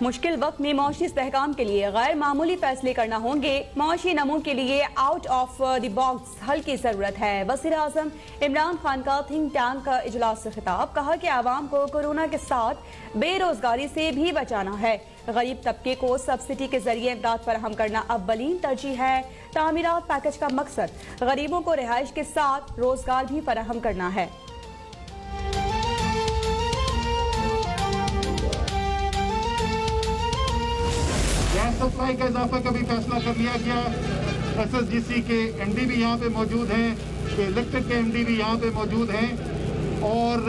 मुश्किल वक्त में मौशी इस्तेहकाम के लिए गैर मामूली फैसले करना होंगे। मौशी नमू के लिए आउट ऑफ द बॉक्स हल की जरूरत है। वज़ीर आज़म इमरान खान का थिंक टैंक का इजलास से खिताब, कहा कि आवाम को कोरोना के साथ बेरोजगारी से भी बचाना है। गरीब तबके को सब्सिडी के जरिए इमदाद फराहम करना अव्वलीन तरजीह है। तामीरात पैकेज का मकसद गरीबों को रिहाइश के साथ रोजगार भी फराहम करना है। गैस सप्लाई का इजाफा का भी फैसला कर लिया गया। SSGC के MD भी यहाँ पे मौजूद हैं, इलेक्ट्रिक के MD भी यहाँ पे मौजूद हैं और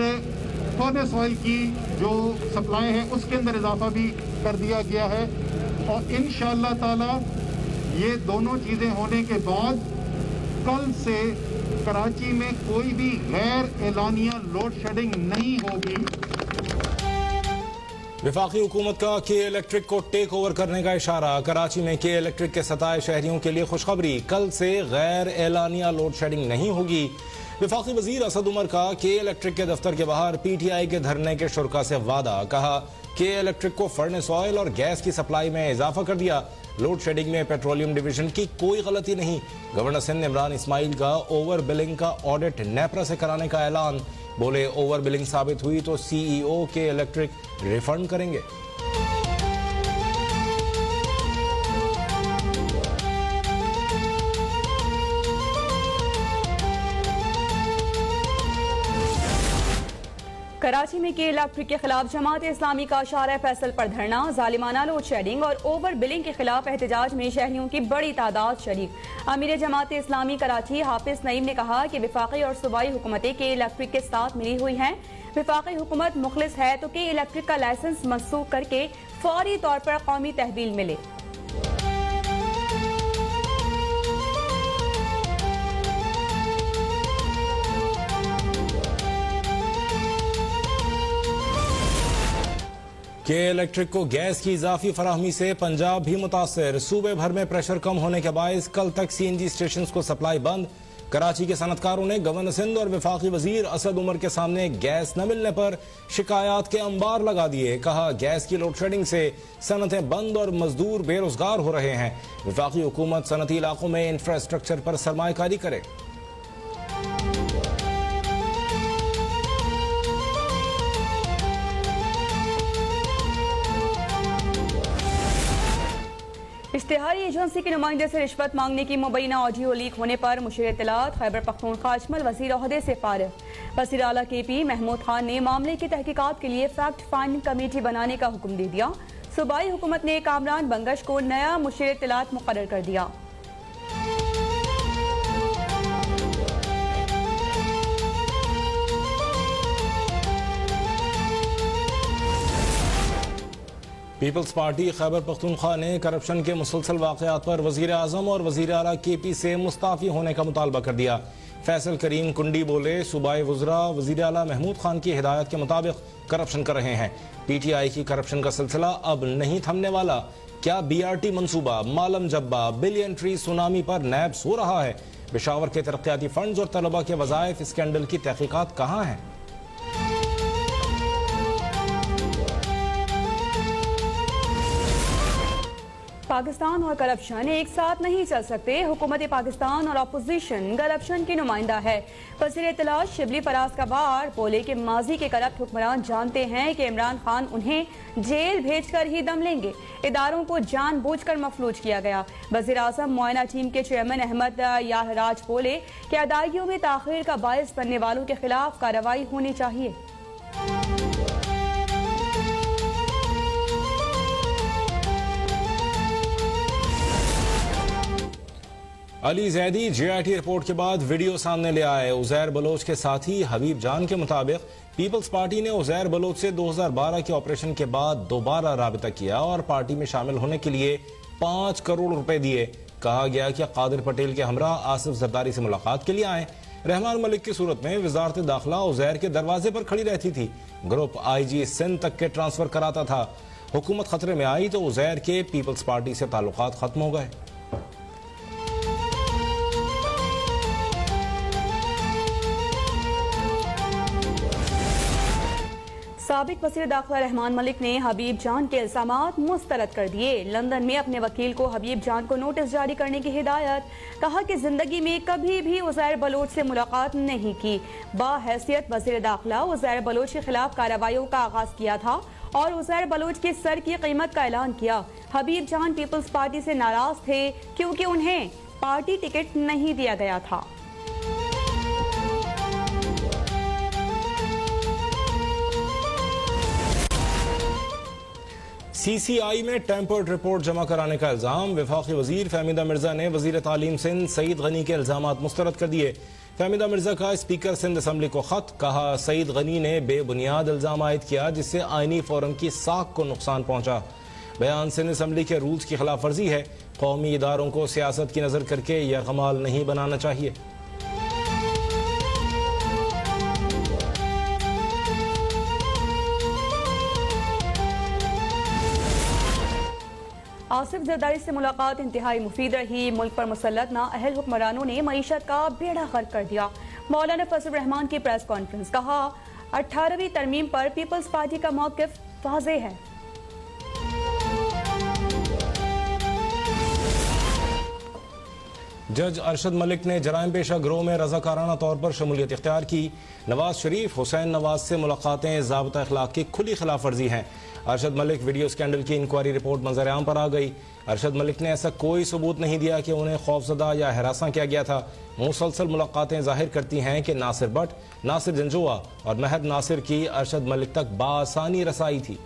फर्नेस ऑयल की जो सप्लाई है उसके अंदर इजाफा भी कर दिया गया है। और इंशाअल्लाह ताला ये दोनों चीज़ें होने के बाद कल से कराची में कोई भी गैर एलानिया लोड शेडिंग नहीं होगी। वफाकी हुकूमत का के इलेक्ट्रिक को टेक ओवर करने का इशारा। कराची में के इलेक्ट्रिक के सताए शहरियों के लिए खुशखबरी, कल से गैर एलानिया लोड शेडिंग नहीं होगी। वफाकी वजीर असद उमर का के इलेक्ट्रिक के दफ्तर के बाहर PTI के धरने के शुरका से वादा, कहा के इलेक्ट्रिक को फर्नेस ऑयल और गैस की सप्लाई में इजाफा कर दिया। लोड शेडिंग में पेट्रोलियम डिवीजन की कोई गलती नहीं। गवर्नर सिंध इमरान इस्माइल का ओवर बिलिंग का ऑडिट नेपरा से कराने का ऐलान, बोले ओवर बिलिंग साबित हुई तो CEO के इलेक्ट्रिक रिफंड करेंगे। कराची में के इलेक्ट्रिक के खिलाफ जमात इस्लामी का शारा फैसल पर धरना, जालिमाना लोड शेडिंग और ओवर बिलिंग के खिलाफ एहतजाज में शहरियों की बड़ी तादाद शरीक। अमीर जमात इस्लामी कराची हाफिज नईम ने कहा कि वफाकी और सूबाई हुकूमतें के इलेक्ट्रिक के साथ मिली हुई हैं। वफाकी हुकूमत मुखलिस है तो के इलेक्ट्रिक का लाइसेंस मनसूख करके फौरी तौर पर कौमी तहवील मिले। के इलेक्ट्रिक को गैस की इजाफी फराहमी से पंजाब भी मुतासर। सूबे भर में प्रेशर कम होने के बायस कल तक CNG स्टेशन को सप्लाई बंद। कराची के सनतकारों ने गवर्नर सिंध और वफाकी वजीर असद उमर के सामने गैस न मिलने पर शिकायत के अंबार लगा दिए। कहा गैस की लोड शेडिंग से सनतें बंद और मजदूर बेरोजगार हो रहे हैं। वफाकी हुकूमत सनती इलाकों में इंफ्रास्ट्रक्चर पर सरमायाकारी करे। इश्तिहारी एजेंसी के नुमाइंदे से रिश्वत मांगने की मुबैना ऑडियो लीक होने पर मुशीर इत्तलात खैबर पख्तूनख्वा अजमल वजीर ओहदे से फारिग। वज़ीर आला KP महमूद खान ने मामले की तहकीकात के लिए फैक्ट फाइंडिंग कमेटी बनाने का हुक्म दे दिया। सूबाई हुकूमत ने कामरान बंगश को नया मुशीर इत्तलात मुकर्रर कर दिया। पीपल्स पार्टी खैबर पख्तूनख्वा ने करप्शन के मुसलसल वाक़यात पर वज़ीर आज़म और वज़ीर आला KP से मुस्ताफ़ी होने का मुतालबा कर दिया। फैसल करीम कुंडी बोले सूबाई वज़रा वज़ीर आला महमूद खान की हिदायत के मुताबिक करप्शन कर रहे हैं। PTI की करप्शन का सिलसिला अब नहीं थमने वाला। क्या BRT मनसूबा, मालम जब्बा, बिलियन ट्री सुनामी पर नैब सो रहा है? पेशावर के तरक्याती फंड्स और तलबा के वज़ाइफ स्कैंडल की तहकीकात कहाँ हैं? पाकिस्तान और करप्शन एक साथ नहीं चल सकते। हुकूमत पाकिस्तान और अपोजिशन करप्शन की नुमाइंदा है। वज़ीर इत्तलात शिबली फराज का बार बोले कि माजी के करप्ट हुक्मरान जानते हैं कि इमरान खान उन्हें जेल भेजकर ही दम लेंगे। इदारों को जानबूझकर मफलूज किया गया। वज़ीर आज़म मुआयना टीम के चेयरमैन अहमद याहराज बोले कि अदायगियों में ताख़ीर का बायस बनने वालों के खिलाफ कार्रवाई होनी चाहिए। अली जैदी JIT रिपोर्ट के बाद वीडियो सामने ले आए। उज़ैर बलोच के साथी हबीब जान के मुताबिक पीपल्स पार्टी ने उज़ैर बलोच से 2012 के ऑपरेशन के बाद दोबारा राबिता किया और पार्टी में शामिल होने के लिए 5 करोड़ रुपए दिए। कहा गया कि कादिर पटेल के हमरा आसिफ जरदारी से मुलाकात के लिए आए। रहमान मलिक की सूरत में वजारत दाखिला उज़ैर के दरवाजे पर खड़ी रहती थी। ग्रुप IG सिंध तक के ट्रांसफर कराता था। हुकूमत खतरे में आई तो उज़ैर के पीपल्स पार्टी से ताल्लुकात खत्म हो गए। साबिक वज़ीर दाखिला रहमान मलिक ने हबीब जान के इल्ज़ामात मुस्तरद कर दिए। लंदन में अपने वकील को हबीब जान को नोटिस जारी करने की हिदायत। कहा कि जिंदगी में कभी भी उज़ैर बलोच से मुलाकात नहीं की। बाहैसियत वज़ीर दाखिला उज़ैर बलोच के खिलाफ कार्रवाइयों का आगाज किया था और उज़ैर बलोच के सर की कीमत का ऐलान किया। हबीब जान पीपल्स पार्टी से नाराज थे क्योंकि उन्हें पार्टी टिकट नहीं दिया गया था। CCI में टेम्पर्ड रिपोर्ट जमा कराने का इल्जाम। वफाकी वजीर फहमीदा मिर्जा ने वजीर तालीम सिंध सईद गनी के इल्जामात मुस्तरद कर दिए। फहमीदा मिर्जा का स्पीकर सिंध असम्बली को खत। कहा सईद गनी ने बेबुनियाद इल्जाम आयद किया जिससे आईनी फोरम की साख को नुकसान पहुंचा। बयान सिंध असम्बली के रूल्स की खिलाफ वर्जी है। कौमी इदारों को सियासत की नजर करके यरगमाल नहीं बनाना चाहिए। आसिफ जरदारी से मुलाकात इंतहाई मुफीद रही। मुल्क पर मुसल्लत नाअहल हुक्मरानों ने मईशत का बेड़ा गर्क कर दिया। मौलाना फजल रहमान की प्रेस कॉन्फ्रेंस। कहा 18वीं तरमीम पर पीपल्स पार्टी का मौक़िफ़ वाज़ेह है। जज अरशद मलिक ने जराइम पेशा गिरोह में रज़ाकाराना तौर पर शमूलियत इख्तियार की। नवाज शरीफ हुसैन नवाज से मुलाकातें ज़ाब्ता अखलाक की खुली खिलाफ वर्जी हैं। अरशद मलिक वीडियो स्कैंडल की इंक्वायरी रिपोर्ट मंजर आम पर आ गई। अरशद मलिक ने ऐसा कोई सबूत नहीं दिया कि उन्हें खौफजदा या हरासा किया गया था। मुसलसल मुलाकातें जाहिर करती हैं कि नासिर भट्ट, नासिर जंजुआ और महद नासिर की अरशद मलिक तक बासानी रसाई थी।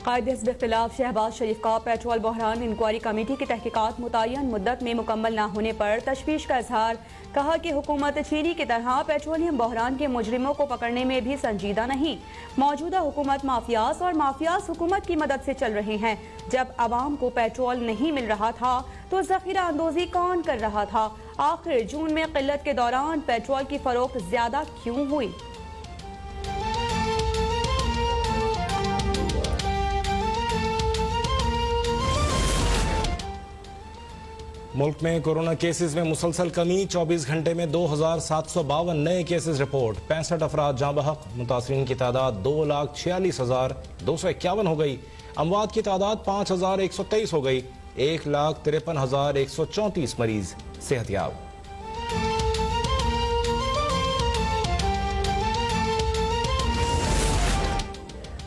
कायदे हिज़्ब इख्तिलाफ शहबाज शरीफ का पेट्रोल बहरान इंक्वायरी कमेटी की तहकीकात मुतय्यन मुद्दत में मुकम्मल न होने पर तशवीश का इजहार। कहा कि हुकूमत चीनी की तरह पेट्रोलियम बहरान के मुजरिमों को पकड़ने में भी संजीदा नहीं। मौजूदा हुकूमत माफियाज और माफियाज हुकूमत की मदद से चल रहे हैं। जब आवाम को पेट्रोल नहीं मिल रहा था तो जखीरा अंदोजी कौन कर रहा था? आखिर जून में किल्लत के दौरान पेट्रोल की फरोख्त ज्यादा क्यों हुई? मुल्क में कोरोना केसेस में मुसलसल कमी। 24 घंटे में 2752 नए केसेस रिपोर्ट। 65 अफराद जाँ बहक। मुतासरीन की तादाद 2,46,251 हो गई। अमवात की तादाद 5,123 हो गई। 1,53,134 मरीज सेहतयाब।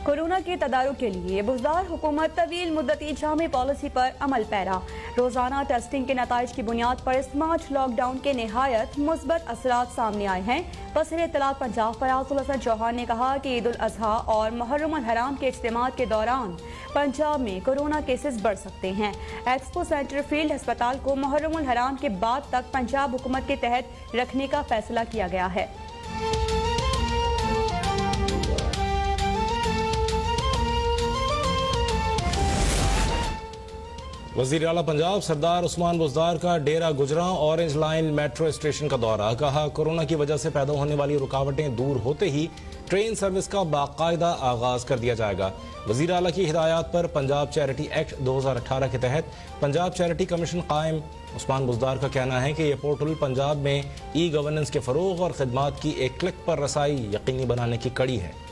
कोरोना के तदारुक के लिए बुज़दार हुकूमत तवील मुद्दती जामी पॉलिसी पर अमल पैरा। रोजाना टेस्टिंग के नताइज की बुनियाद पर इस मार्च लॉकडाउन के निहायत मुस्बत असरात सामने आए हैं। वज़ीर इत्तलात पंजाब फयाज़ुल हसन चौहान ने कहा कि ईद उल अज़हा और मुहर्रम अल हराम के इज्तिमात के दौरान पंजाब में कोरोना केसेस बढ़ सकते हैं। एक्सपो सेंटर फील्ड अस्पताल को मुहर्रम अल हराम के बाद तक पंजाब हुकूमत के तहत रखने का फैसला किया गया है। वज़ीर आला पंजाब सरदार उस्मान बुज़दार का डेरा गुजरा ऑरेंज लाइन मेट्रो स्टेशन का दौरा। कहा कोरोना की वजह से पैदा होने वाली रुकावटें दूर होते ही ट्रेन सर्विस का बाकायदा आगाज कर दिया जाएगा। वज़ीर आला की हिदायत पर पंजाब चैरिटी एक्ट 2018 के तहत पंजाब चैरिटी कमीशन कायम। उस्मान बुज़दार का कहना है कि यह पोर्टल पंजाब में ई गवर्नेंस के फ़रोग़ और खिदमात की एक क्लिक पर रसाई यकीनी बनाने की कड़ी है।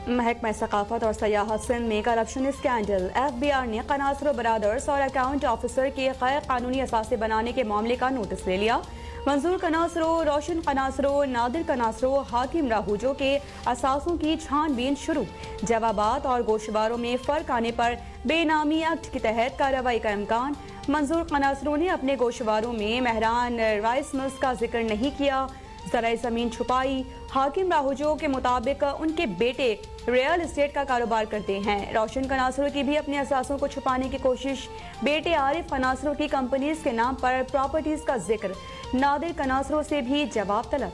महकमा सकाफत और सयाहत सिंध में करप्शन स्कैंडल। FBI ने कनासरो ब्रादर्स और अकाउंट ऑफिसर के गैर कानूनी असासे बनाने के मामले का नोटिस ले लिया। मंजूर कनासरो, रोशन कनासरो, नादिर कनासरो, हाकिम राहूजो के असासों की छानबीन शुरू। जवाबात और गोशवारों में फर्क आने पर बेनामी एक्ट के तहत कार्रवाई का इम्कान। मंजूर कनासरो ने अपने गोशवारों में महरान राइस मिल्स का जिक्र नहीं किया, ज़राए ज़मीन छुपाई। हाकिम राहूजो के मुताबिक उनके बेटे रियल एस्टेट का कारोबार करते हैं। रोशन कनासरो की भी अपने असासों को छुपाने की कोशिश। बेटे आरिफ कनासरो की कंपनीज के नाम पर प्रॉपर्टीज का जिक्र। नादिर कनासरो से भी जवाब तलब।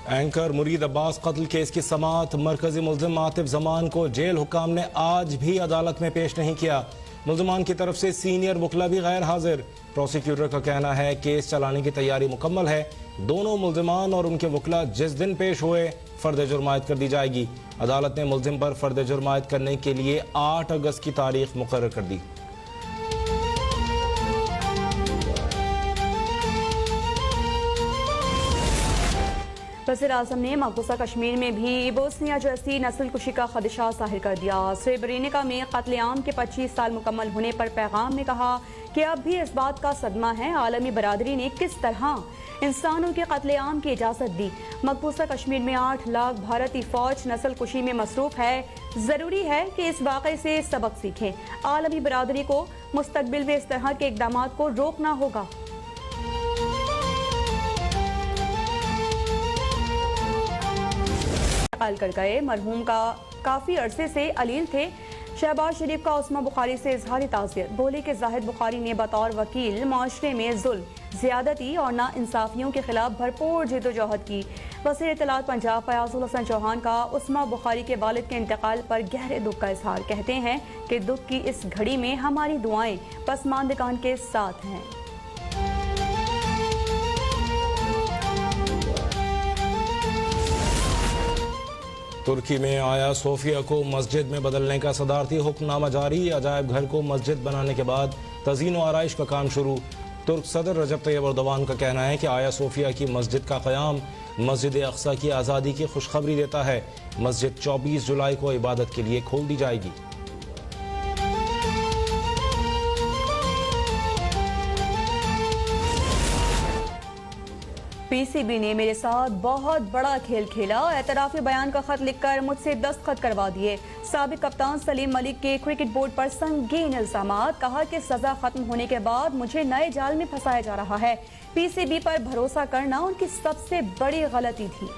एंकर मुरीद अब्बास कत्ल केस की समाअत। मरकजी मुल्जिम आतिफ जमान को जेल हुकाम ने आज भी अदालत में पेश नहीं किया। मुल्ज़मान की तरफ से सीनियर वकला भी गैर हाजिर। प्रोसिक्यूटर का कहना है केस चलाने की तैयारी मुकम्मल है। दोनों मुल्ज़मान और उनके वकला जिस दिन पेश हुए फर्द जुर्म आयद कर दी जाएगी। अदालत ने मुल्ज़िम पर फर्द जुर्म आयद करने के लिए 8 अगस्त की तारीख मुकर्रर कर दी। वज़ीर-ए-आज़म ने मकबूजा कश्मीर में भी बोस्निया जैसी नस्ल कुशी का खदशा जाहिर कर दिया। स्रेब्रेनिका में कत्लेआम के 25 साल मुकम्मल होने पर पैगाम में कहा कि अब भी इस बात का सदमा है आलमी बरादरी ने किस तरह इंसानों के कत्लेआम की इजाज़त दी। मकबूजा कश्मीर में 8 लाख भारतीय फौज नस्ल कुशी में मसरूफ है। ज़रूरी है कि इस वाक़े से सबक सीखें। आलमी बरादरी को मुस्तकबिल में इस तरह के इक़दाम को रोकना होगा। इंतकाल कर गए मरहूम का काफ़ी अरसे से अलील थे। शहबाज शरीफ का उस्मा बुखारी से इजहार ताज़ियत। बोले कि जाहिद बुखारी ने बतौर वकील माशरे में जुल्म, ज़्यादती और नाइंसाफ़ियों के खिलाफ भरपूर जद्दोजहद की। वज़ीर इत्तलात पंजाब फयाजुल हसन चौहान का उस्मा बुखारी के वालिद के इंतकाल पर गहरे दुख का इजहार। कहते हैं कि दुख की इस घड़ी में हमारी दुआएं पसमानदगान के साथ हैं। तुर्की में आया सोफिया को मस्जिद में बदलने का सदारती हुक्मनामा जारी। अजायब घर को मस्जिद बनाने के बाद तज़ीन व आराइश का काम शुरू। तुर्क सदर रजब तैयब एर्दोगान का कहना है कि आया सोफिया की मस्जिद का क़याम मस्जिद अक्सा की आज़ादी की खुशखबरी देता है। मस्जिद 24 जुलाई को इबादत के लिए खोल दी जाएगी। पीसीबी ने मेरे साथ बहुत बड़ा खेल खेला। एतराफ़ी बयान का खत लिखकर मुझसे दस्तखत करवा दिए। साबिक कप्तान सलीम मलिक के क्रिकेट बोर्ड पर संगीन इल्ज़ामात। कहा कि सज़ा खत्म होने के बाद मुझे नए जाल में फंसाया जा रहा है। पीसीबी पर भरोसा करना उनकी सबसे बड़ी गलती थी।